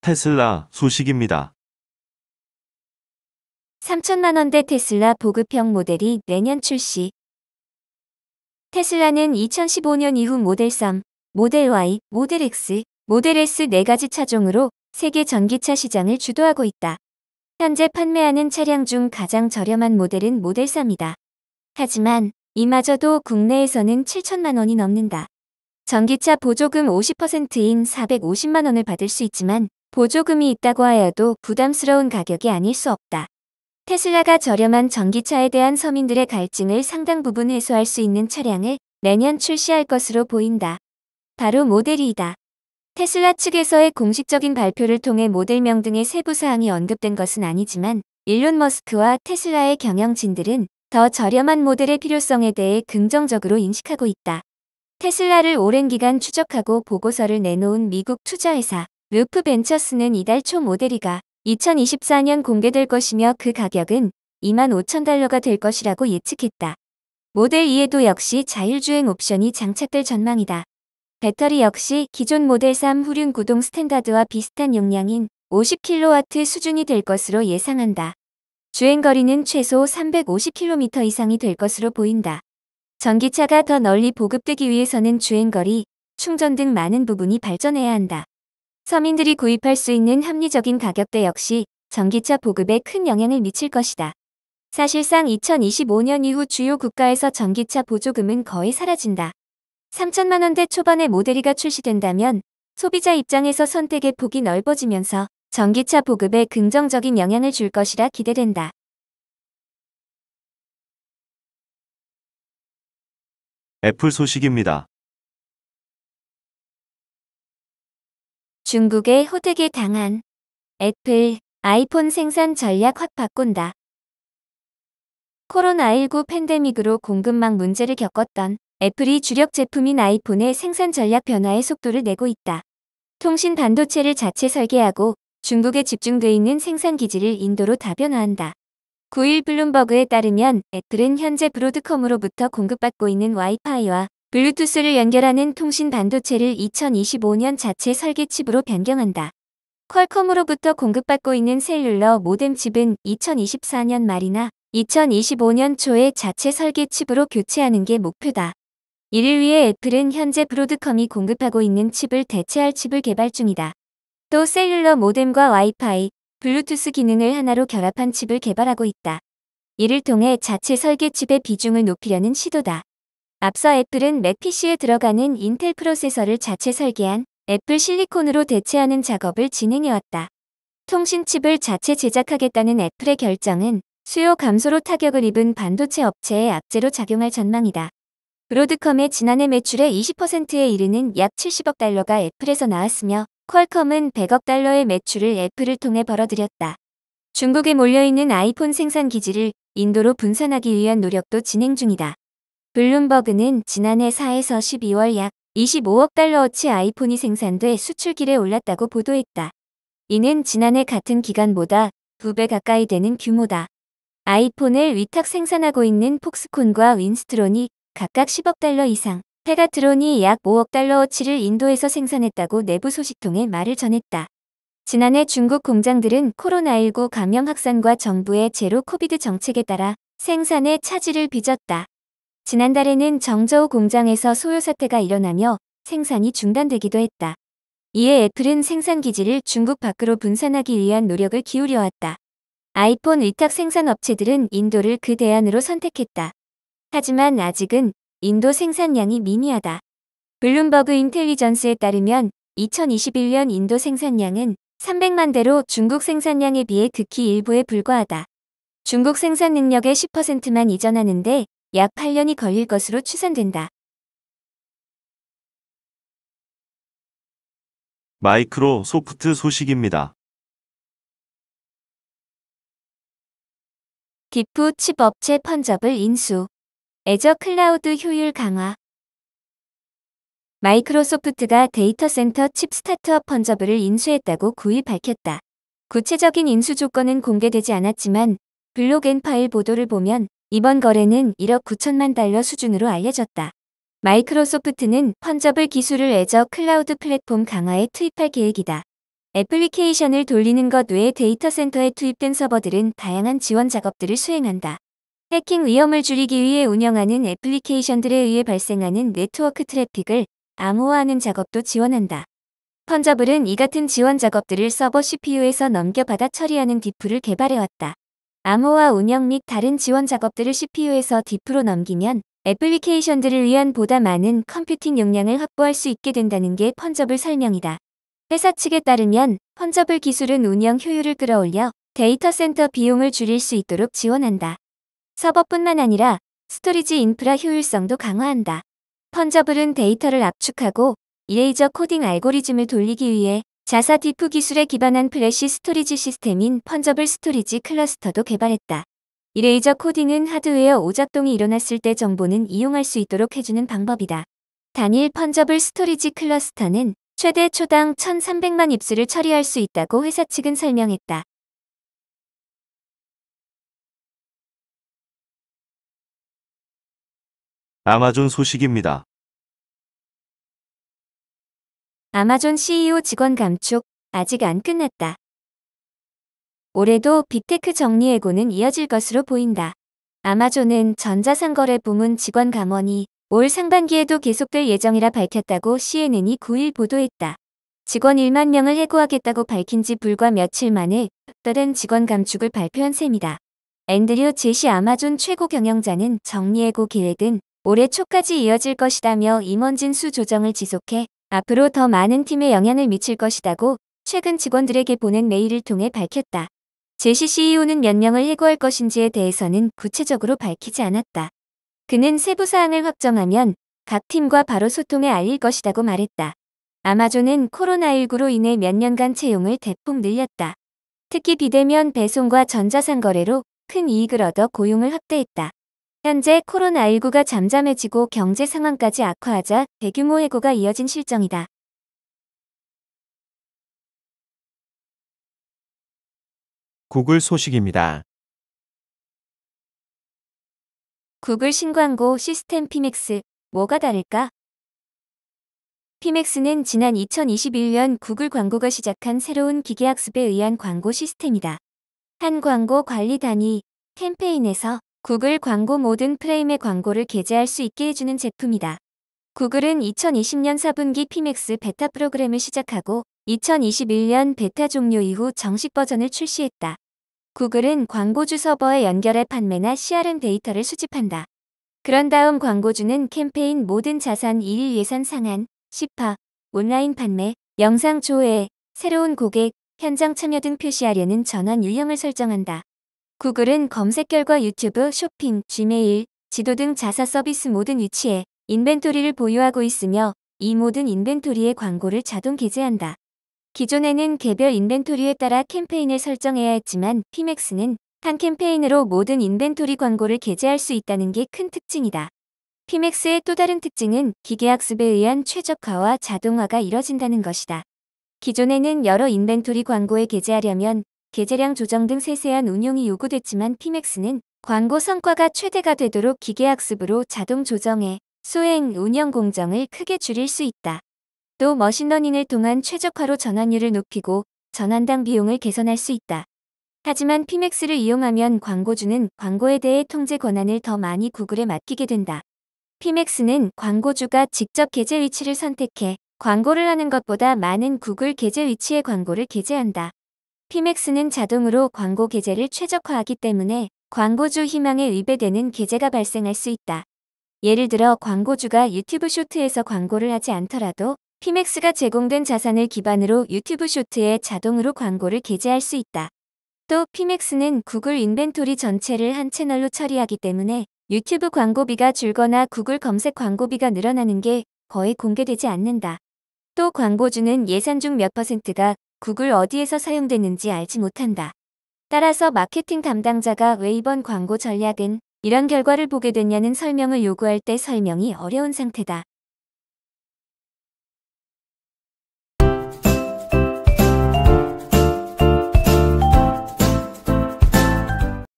테슬라 소식입니다. 3천만 원대 테슬라 보급형 모델이 내년 출시. 테슬라는 2015년 이후 모델 3, 모델 Y, 모델 X, 모델 S 4가지 차종으로 세계 전기차 시장을 주도하고 있다. 현재 판매하는 차량 중 가장 저렴한 모델은 모델 3이다. 하지만 이마저도 국내에서는 7천만 원이 넘는다. 전기차 보조금 50%인 450만 원을 받을 수 있지만 보조금이 있다고 하여도 부담스러운 가격이 아닐 수 없다. 테슬라가 저렴한 전기차에 대한 서민들의 갈증을 상당 부분 해소할 수 있는 차량을 내년 출시할 것으로 보인다. 바로 모델 E다. 테슬라 측에서의 공식적인 발표를 통해 모델명 등의 세부 사항이 언급된 것은 아니지만 일론 머스크와 테슬라의 경영진들은 더 저렴한 모델의 필요성에 대해 긍정적으로 인식하고 있다. 테슬라를 오랜 기간 추적하고 보고서를 내놓은 미국 투자회사 루프 벤처스는 이달 초 모델 E가 2024년 공개될 것이며 그 가격은 25,000달러가 될 것이라고 예측했다. 모델 E에도 역시 자율주행 옵션이 장착될 전망이다. 배터리 역시 기존 모델 3 후륜 구동 스탠다드와 비슷한 용량인 50kW 수준이 될 것으로 예상한다. 주행거리는 최소 350km 이상이 될 것으로 보인다. 전기차가 더 널리 보급되기 위해서는 주행거리, 충전 등 많은 부분이 발전해야 한다. 서민들이 구입할 수 있는 합리적인 가격대 역시 전기차 보급에 큰 영향을 미칠 것이다. 사실상 2025년 이후 주요 국가에서 전기차 보조금은 거의 사라진다. 3천만 원대 초반의 모델 E가 출시된다면 소비자 입장에서 선택의 폭이 넓어지면서 전기차 보급에 긍정적인 영향을 줄 것이라 기대된다. 애플 소식입니다. 중국의 호되게 당한 애플, 아이폰 생산 전략 확 바꾼다. 코로나19 팬데믹으로 공급망 문제를 겪었던 애플이 주력 제품인 아이폰의 생산 전략 변화에 속도를 내고 있다. 통신 반도체를 자체 설계하고 중국에 집중돼 있는 생산 기지를 인도로 다변화한다. 9일 블룸버그에 따르면 애플은 현재 브로드컴으로부터 공급받고 있는 와이파이와 블루투스를 연결하는 통신 반도체를 2025년 자체 설계 칩으로 변경한다. 퀄컴으로부터 공급받고 있는 셀룰러 모뎀 칩은 2024년 말이나 2025년 초에 자체 설계 칩으로 교체하는 게 목표다. 이를 위해 애플은 현재 브로드컴이 공급하고 있는 칩을 대체할 칩을 개발 중이다. 또 셀룰러 모뎀과 와이파이, 블루투스 기능을 하나로 결합한 칩을 개발하고 있다. 이를 통해 자체 설계 칩의 비중을 높이려는 시도다. 앞서 애플은 맥 PC에 들어가는 인텔 프로세서를 자체 설계한 애플 실리콘으로 대체하는 작업을 진행해왔다. 통신 칩을 자체 제작하겠다는 애플의 결정은 수요 감소로 타격을 입은 반도체 업체의 악재로 작용할 전망이다. 브로드컴의 지난해 매출의 20%에 이르는 약 70억 달러가 애플에서 나왔으며 퀄컴은 100억 달러의 매출을 애플을 통해 벌어들였다. 중국에 몰려있는 아이폰 생산 기지를 인도로 분산하기 위한 노력도 진행 중이다. 블룸버그는 지난해 4에서 12월 약 25억 달러어치 아이폰이 생산돼 수출길에 올랐다고 보도했다. 이는 지난해 같은 기간보다 2배 가까이 되는 규모다. 아이폰을 위탁 생산하고 있는 폭스콘과 윈스트론이 각각 10억 달러 이상, 페가트론이 약 5억 달러어치를 인도에서 생산했다고 내부 소식통에 말을 전했다. 지난해 중국 공장들은 코로나19 감염 확산과 정부의 제로 코비드 정책에 따라 생산에 차질을 빚었다. 지난달에는 정저우 공장에서 소요 사태가 일어나며 생산이 중단되기도 했다. 이에 애플은 생산 기지를 중국 밖으로 분산하기 위한 노력을 기울여왔다. 아이폰 위탁 생산 업체들은 인도를 그 대안으로 선택했다. 하지만 아직은 인도 생산량이 미미하다. 블룸버그 인텔리전스에 따르면 2021년 인도 생산량은 300만 대로 중국 생산량에 비해 극히 일부에 불과하다. 중국 생산 능력의 10%만 이전하는데 약 8년이 걸릴 것으로 추산된다. 마이크로소프트 소식입니다. 기프 칩 업체 펀저블 인수. 애저 클라우드 효율 강화. 마이크로소프트가 데이터 센터 칩 스타트업 펀저블을 인수했다고 9일 밝혔다. 구체적인 인수 조건은 공개되지 않았지만 블록 앤 파일 보도를 보면 이번 거래는 1억 9천만 달러 수준으로 알려졌다. 마이크로소프트는 펀저블 기술을 애저 클라우드 플랫폼 강화에 투입할 계획이다. 애플리케이션을 돌리는 것 외에 데이터 센터에 투입된 서버들은 다양한 지원 작업들을 수행한다. 해킹 위험을 줄이기 위해 운영하는 애플리케이션들에 의해 발생하는 네트워크 트래픽을 암호화하는 작업도 지원한다. 펀저블은 이 같은 지원 작업들을 서버 CPU에서 넘겨받아 처리하는 디프를 개발해왔다. 암호화 운영 및 다른 지원 작업들을 CPU에서 디프로 넘기면 애플리케이션들을 위한 보다 많은 컴퓨팅 용량을 확보할 수 있게 된다는 게 펀저블 설명이다. 회사 측에 따르면 펀저블 기술은 운영 효율을 끌어올려 데이터 센터 비용을 줄일 수 있도록 지원한다. 서버뿐만 아니라 스토리지 인프라 효율성도 강화한다. 펀저블은 데이터를 압축하고 이레이저 코딩 알고리즘을 돌리기 위해 자사 디프 기술에 기반한 플래시 스토리지 시스템인 펀저블 스토리지 클러스터도 개발했다. 이레이저 코딩은 하드웨어 오작동이 일어났을 때 정보는 이용할 수 있도록 해주는 방법이다. 단일 펀저블 스토리지 클러스터는 최대 초당 1,300만 입수를 처리할 수 있다고 회사 측은 설명했다. 아마존 소식입니다. 아마존 CEO 직원 감축, 아직 안 끝났다. 올해도 빅테크 정리해고는 이어질 것으로 보인다. 아마존은 전자상거래 부문 직원 감원이 올 상반기에도 계속될 예정이라 밝혔다고 CNN이 9일 보도했다. 직원 1만 명을 해고하겠다고 밝힌 지 불과 며칠 만에 다른 직원 감축을 발표한 셈이다. 앤드류 제시 아마존 최고 경영자는 정리해고 계획은 올해 초까지 이어질 것이다며 임원 수 조정을 지속해 앞으로 더 많은 팀에 영향을 미칠 것이다고 최근 직원들에게 보낸 메일을 통해 밝혔다. 제시 CEO는 몇 명을 해고할 것인지에 대해서는 구체적으로 밝히지 않았다. 그는 세부 사항을 확정하면 각 팀과 바로 소통해 알릴 것이라고 말했다. 아마존은 코로나19로 인해 몇 년간 채용을 대폭 늘렸다. 특히 비대면 배송과 전자상거래로 큰 이익을 얻어 고용을 확대했다. 현재 코로나19가 잠잠해지고 경제 상황까지 악화하자 대규모 해고가 이어진 실정이다. 구글 소식입니다. 구글 신광고 시스템 피맥스, 뭐가 다를까? 피맥스는 지난 2021년 구글 광고가 시작한 새로운 기계학습에 의한 광고 시스템이다. 한 광고 관리 단위, 캠페인에서 구글 광고 모든 프레임의 광고를 게재할 수 있게 해주는 제품이다. 구글은 2020년 4분기 피맥스 베타 프로그램을 시작하고 2021년 베타 종료 이후 정식 버전을 출시했다. 구글은 광고주 서버에 연결해 판매나 CRM 데이터를 수집한다. 그런 다음 광고주는 캠페인 모든 자산 1일 예산 상한, 시파, 온라인 판매, 영상 조회, 새로운 고객, 현장 참여 등 표시하려는 전환 유형을 설정한다. 구글은 검색 결과 유튜브, 쇼핑, 지메일, 지도 등 자사 서비스 모든 위치에 인벤토리를 보유하고 있으며 이 모든 인벤토리에 광고를 자동 게재한다. 기존에는 개별 인벤토리에 따라 캠페인을 설정해야 했지만 피맥스는 한 캠페인으로 모든 인벤토리 광고를 게재할 수 있다는 게 큰 특징이다. 피맥스의 또 다른 특징은 기계학습에 의한 최적화와 자동화가 이뤄진다는 것이다. 기존에는 여러 인벤토리 광고에 게재하려면 게재량 조정 등 세세한 운용이 요구됐지만 피맥스는 광고 성과가 최대가 되도록 기계학습으로 자동 조정해 수행, 운영 공정을 크게 줄일 수 있다. 또 머신러닝을 통한 최적화로 전환율을 높이고 전환당 비용을 개선할 수 있다. 하지만 피맥스를 이용하면 광고주는 광고에 대해 통제 권한을 더 많이 구글에 맡기게 된다. 피맥스는 광고주가 직접 게재 위치를 선택해 광고를 하는 것보다 많은 구글 게재 위치에 광고를 게재한다. 피맥스는 자동으로 광고 게재를 최적화하기 때문에 광고주 희망에 위배되는 게재가 발생할 수 있다. 예를 들어 광고주가 유튜브 쇼트에서 광고를 하지 않더라도 피맥스가 제공된 자산을 기반으로 유튜브 쇼트에 자동으로 광고를 게재할 수 있다. 또 피맥스는 구글 인벤토리 전체를 한 채널로 처리하기 때문에 유튜브 광고비가 줄거나 구글 검색 광고비가 늘어나는 게 거의 공개되지 않는다. 또 광고주는 예산 중 몇 %가 구글 어디에서 사용됐는지 알지 못한다. 따라서 마케팅 담당자가 왜 이번 광고 전략은 이런 결과를 보게 됐냐는 설명을 요구할 때 설명이 어려운 상태다.